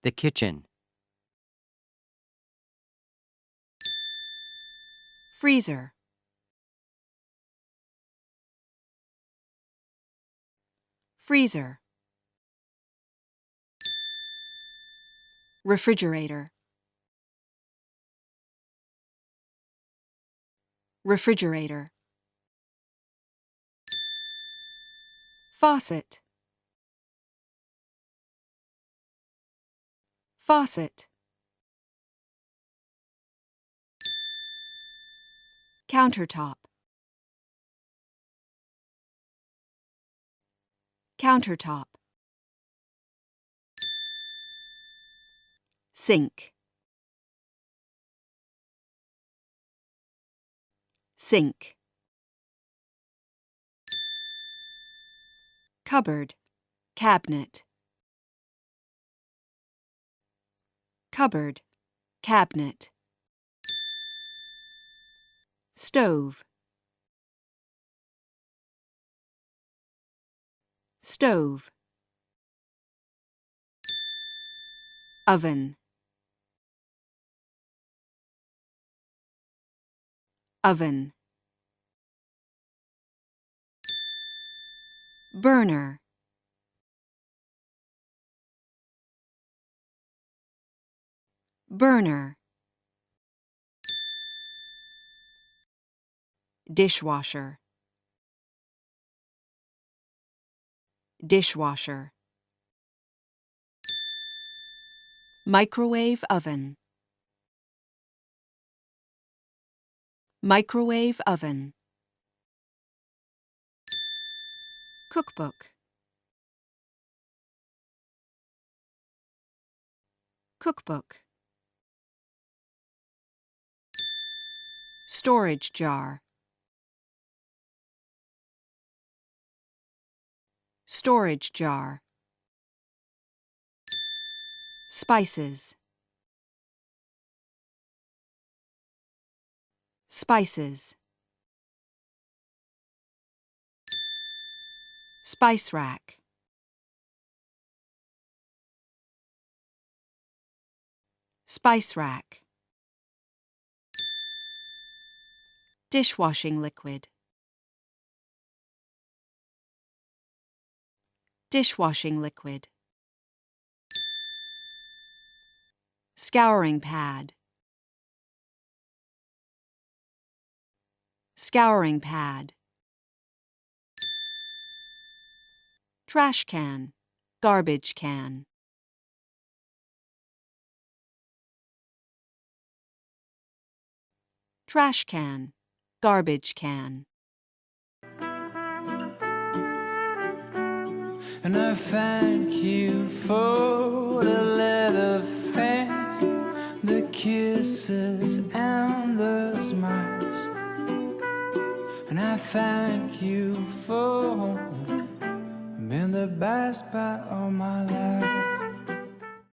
The kitchen. Freezer. Freezer. Refrigerator. Refrigerator. Faucet. Faucet. Countertop. Countertop. Sink. Sink. Cupboard. Cabinet. Cupboard. Cabinet. Stove. Stove. Oven. Oven. Burner. Burner. Dishwasher. Dishwasher. Microwave oven. Microwave oven. Cookbook. Cookbook. Storage jar. Storage jar. Spices. Spices. Spice rack. Spice rack. Dishwashing liquid. Dishwashing liquid. Scouring pad. Scouring pad. Trash can. Garbage can. Trash can. Garbage can. And I thank you for the leather fans, the kisses and the smiles. And I thank you for being the best part of my life.